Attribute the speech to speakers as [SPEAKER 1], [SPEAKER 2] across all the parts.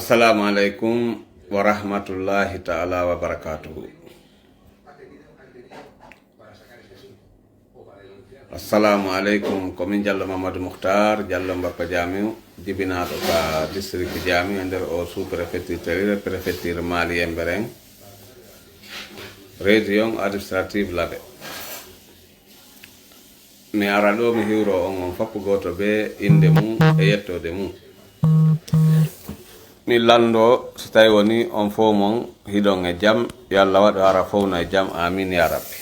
[SPEAKER 1] Assalamu alaikum wa rahmatullahi ta'ala wa barakatuhu. Assalamu alaikum komin Jallo Mamadou Mukhtar Jallo Mbappa Jamiu jibinaɗo ka district Jamiu nder o sous préfecture préfecture Mali Embereng région administrative Labé. Mi ara ɗo mi hiwro on foppu goto be inde mum e yettode mum. Mi lando so tawi woni on fo mon hiɗon e jam yo Allah waɗo ara fowno e jam amin ya rabbi.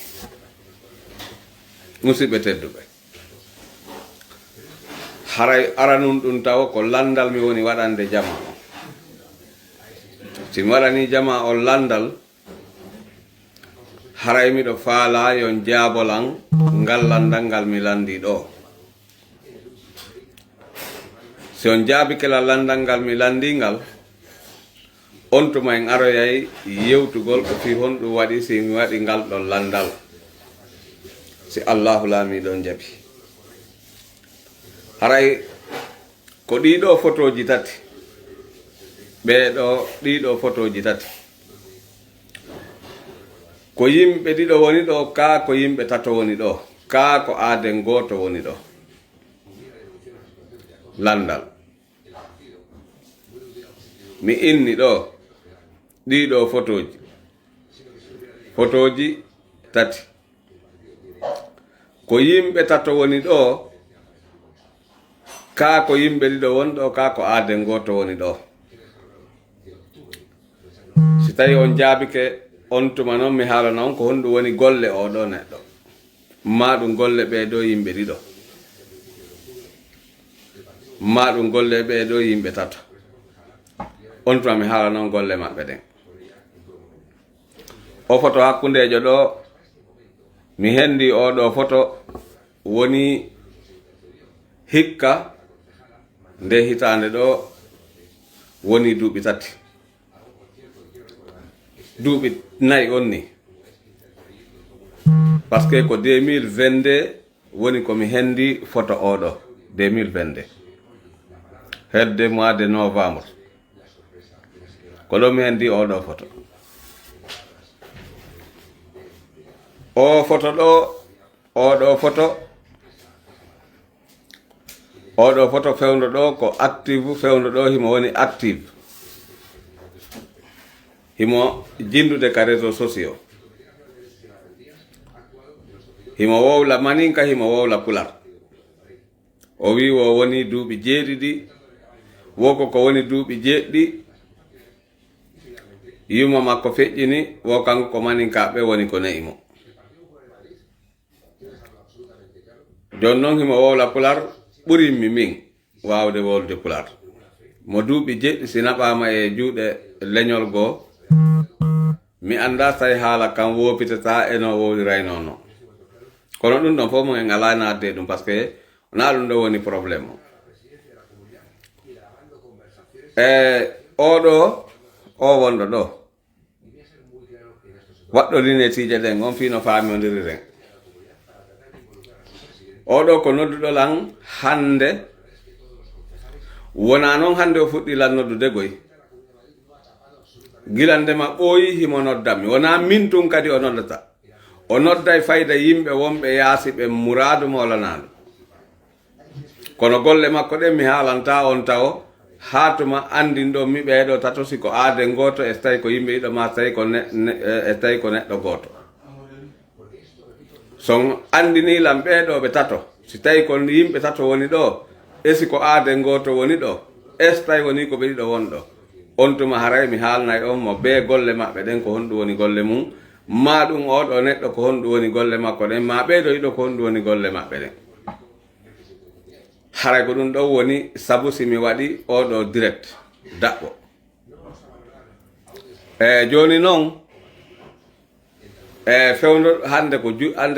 [SPEAKER 1] Musidɓe tedduɓe, haray aranum ɗum taw ko landal mi woni waɗande jama o. Si mi waɗani jama o landal, haray miɗo faala yon jaabolan ngal landal ngal mi landi ɗo. Si on jaabikela landal ngal mi landi ngal, on tuma en aroyay yewtugol ko fi honɗum waɗi si mi waɗi ngal ɗon landal. Si Allahu laami ɗon jaɓi. Haray ko ɗiɗo photoji tati. ɗiɗo photoji tati. Ko yimɓe ɗiɗo woni ɗo, ka ko yimɓe tato woni ɗo, ka ko aaden goto woni ɗo. Landal. Mi inni ɗo ɗiɗo photoji tati. Ko yimɓe tato woni ɗo, ka ko yimɓe ɗiɗo woni ɗo, ka ko aaden goto woni ɗo. Si tawi on jaabike on tuma noon mi haala noon ko honɗum woni golle o ɗo neɗɗo, ma ɗum golle ɓeɗo yimɓe ɗiɗo, ma ɗum golle ɓeɗo yimɓe tato. On tuma mi haala noon golle maɓɓe ɗen. O photo hakkundejo ɗo mi hendi oɗo photo woni hikka nde hitande ɗo woni duuɓi tati, duuɓi nayi on ni, par ce que ko 2022 woni komi hendi photo oɗo 2022 hedde mois de novembre ko ɗo mi hendi oɗo photo. O photo ɗo, oɗo photo fewndo ɗo ko active, fewndo ɗo himo woni active, himo jindude ka réseaux sociaux, himo wowla maninka, himo wowla pular. O wi o woni duuɓi jeeɗiɗi, woko ko woni duuɓi jeeɗiɗi, yuma makko feƴƴini, wo kanko ko maninkaɓe woni ko ne'imo. Jon noon himo wowla pular ɓurinmi min wawde wolde pular. Mo duuɓi jeɗɗi si naɓama e juuɗe leñol goo, mi anda tawi haala kam wopitata e no wowlirayno no. Kono ɗum ɗon fof mo en ala nadde ɗum par ce que na ɗum ɗo woni probléme o. O wonɗo ɗo waɗɗo linetije ɗen on fino famodiri ren. Oɗo ko nodduɗo lan hande, wona noon hande o fuɗɗi lan noddude goy. Gilandema ɓooyi himo noddami, wona min tun kadi o noddata. O nodday fayda yimɓe wonɓe yaasi ɓe muradu molanaɗo. Kono golle makko ɗen mi haalanta on taw hatuma andin ɗo mi ɓeeɗo tato si ko aaden goto e tawi ko yimɓe ɗiɗo ma tawi ko tawi ko neɗɗo goto. Son andini lam ɓeeɗo tato, si tawi ko yimɓe tato woni ɗo, esi ko aaden goto woni ɗo, es tawi woni ko ɓe ɗiɗo woni ɗo. On tuma haray mi haalnay on mo be golle maɓɓe ɗen ko honɗum woni golle mum, ma ɗum oɗo neɗɗo ko honɗum woni golle makko ɗen, ma ɓeeɗo ɗiɗo ko honɗum woni golle maɓɓe ɗen. Haray ko ɗum ɗon woni sabu si mi waɗi oɗo direct daɓɓo. Joni noon fewndo hande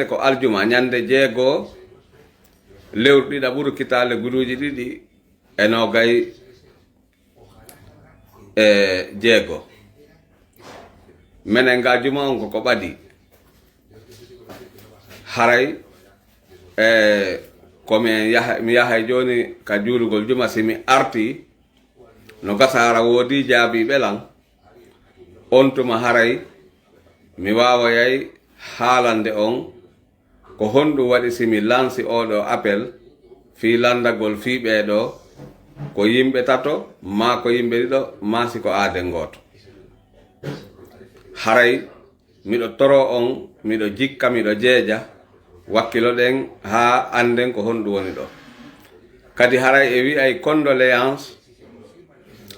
[SPEAKER 1] ko aljuma ñande 6 lewru ɗiɗaɓuru kitale guruji ɗiɗi e nogay 6. Menen ga juma on ko ɓadi haray komi mi yahay joni ka juulugol juma si mi arti no gasara wodi jaabi belan on tuma haray mi wawayay haalande on ko honɗum waɗi simi lansi oɗo appel fi landagol fi ɓeɗo ko yimɓe tato ma ko yimɓe ɗiɗo ma si ko aade goto haray miɗo toro on miɗo jikka miɗo jeeja wakkilo ɗen ha anden ko honɗum woni ɗo kadi haray e wi'ay condoléance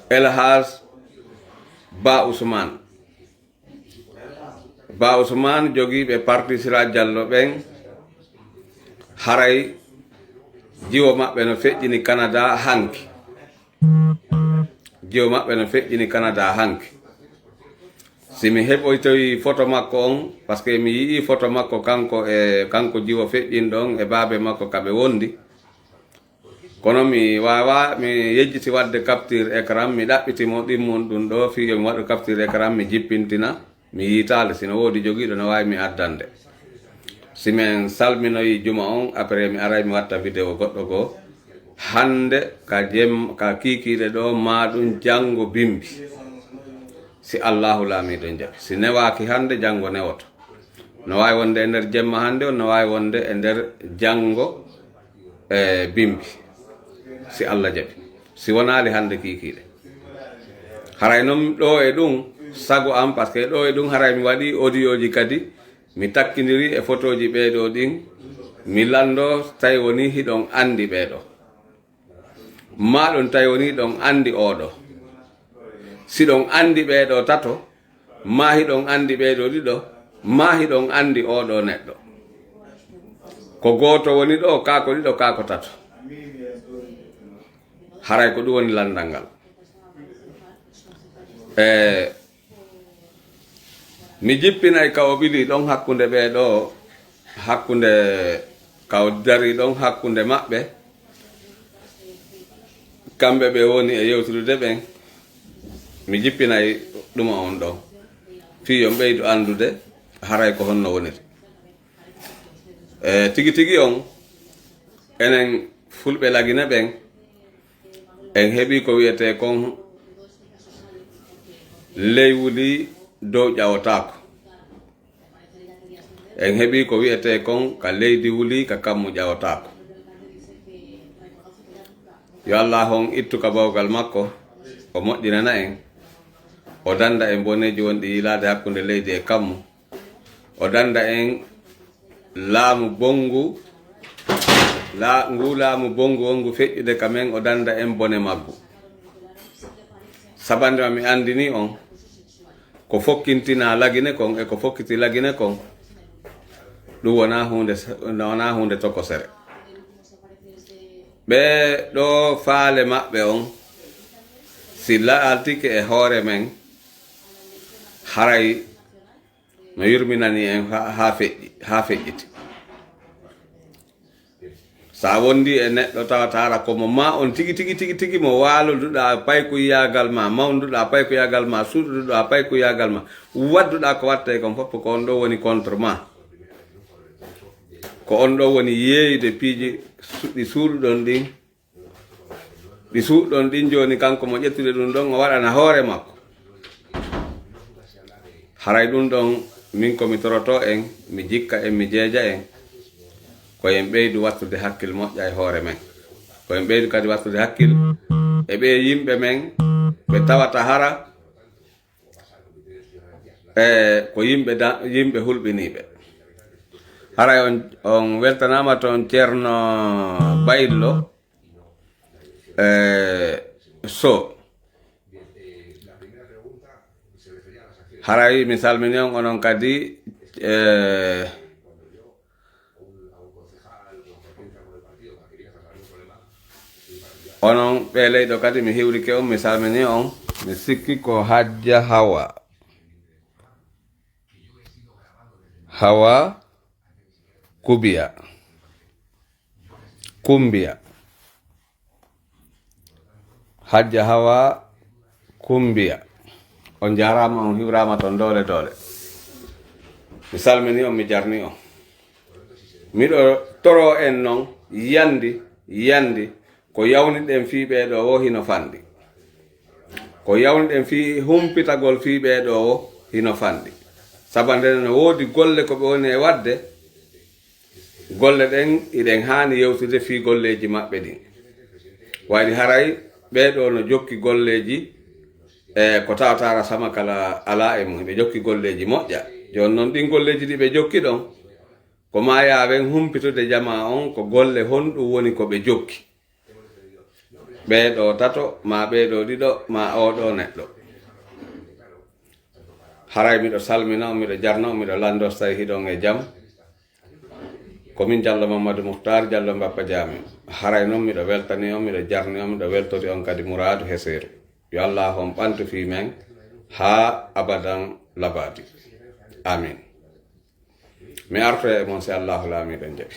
[SPEAKER 1] Elhaj Ba Ousmane jogiiɓe parti Sira Diallo ɓen haray jiwo maɓɓe no feƴƴini Canada hanki simi heɓoytoyi photo makko on par ce que mi yii photo makko kanko jiwo feƴƴin ɗon e baabe makko kaɓe wondi kono mi wawa mi yejjiti wadde capture écran mi ɗaɓɓitimo ɗimmon ɗum ɗo fiyo mi waɗo capture écran mi jippintina mi yitale sino woodi jogiiɗo no wawi mi addande simen salminoyi juma on après mi aray mi watta vidéo goɗɗo goo hande ka kikiɗe ɗo maɗum janggo bimbi si Allahu laamiɗo jaɓi si newaki hande janggo newoto no wawi wonde e nder jemma hande no wawi wonde e nder janggo bimbi si Allah jaɓi si wonali hande kikiɗe haray noon ɗo e ɗum sago am par ce que ɗo e ɗum haray mi waɗi audio ji kadi mi takkidiri e photoji ɓeɗo ɗin mi lando tawi woni hiɗon andi ɓeɗo maɗon tawi woni ɗon andi oɗo si ɗon andi ɓeɗo tato ma hiɗon andi ɓeɗo ɗiɗo ma hiɗon andi oɗo neɗɗo ko goto woni ɗo kako ɗiɗo kako tato haray ko ɗum woni landal ngal mi jippinay ka o ɓili ɗon hakkunde ɓeɗo hakkunde ka o dari ɗon hakkunde maɓɓe kamɓe ɓe woni e yewtude ɓen mi jippinay ɗuma on ɗon fiyon ɓeydu andude haray ko honno woniri tigi tigi on enen fulɓe lagine ɓen en heɓi ko wiyete kon ley wuli dow ƴawotako en heɓi ko wiyete kon ka leydi wuli ka kammu ƴawotako yo Allah on ittu ka bawgal makko o moƴƴinana en o danda en boneji wonɗi yilade hakkunde leydi e kammu o danda en laamu bongu laamu bongu wongu feƴƴude kamen o danda en bone maggu sabandema mi andini on ko fokkintina lagine kon e ko fokkiti lagine kon ɗum wona hunde tokosere ɓe ɗo faale maɓɓe on si laaltike e hoore men haray no yurminani en ha feƴƴiti sa wondi e neɗɗo tawatara komo ma on tigi mo waluduɗa paykoyagal ma mawduɗa paykoyagal ma suuɗuɗa paykoyagal ma wadduɗa ko watta kon fof ko on ɗo woni contre ma ko on ɗo woni yeeyde piiji ɗi suuɗɗon ɗin joni kanko mo ƴettude ɗum ɗon o waɗana hoore makko haray ɗum ɗon min komi toroto en mi jikka en mi jeeja en koyen ɓeydu wattude hakkil moƴƴa e hoore men koyen ɓeydu kadi wattude hakkil e ɓe yimɓe men ɓe tawata hara ko yimɓe hulɓiniɓe haray on weltanama toon ceerno Bayillo so haray mi salmini on onon kadi onon ɓe leyɗo kadi mi hiwrike on mi salmini on mi sikki ko Hajja Hawa Kumbiya Hajja Hawa Kumbiya on jarama on hiwrama ton dole mi salmini on mi jarni on miɗo toro en noon yandi ko yawniɗen fiiɓe ɗo wo hino fandi ko yawnden fi humpitagol fi ɓeeɗo o hino fanɗi sabande no woodi golle ko ɓe woni e wadde golle ɗen iɗen haani yewtude fi golleji maɓɓe ɗin waɗi haray ɓeeɗo no jokki golleji ko tawatara sama kala ala e mum ɓe jokki golleji moƴƴa joni noon ɗin golleji ɗi ɓe jokki ɗon ko ma yawen humpitude jama on ko golle honɗum woni ko ɓe jokki ɓeeɗo tato ma ɓeeɗo ɗiɗo ma oɗo neɗɗo haray miɗo salmina on miɗo jarna on miɗo lando so tawi hiɗon e jaam komin Diallo Mamadou Mouhtar Diallo Mbappa Diame haray noon miɗo weltani on miɗo jarni on miɗo weltori on kadi mouradu heseru yo Allah on ɓantu fi men ha abadan labadi amin mi arto e mon si Allahu laamiɗon jaɓi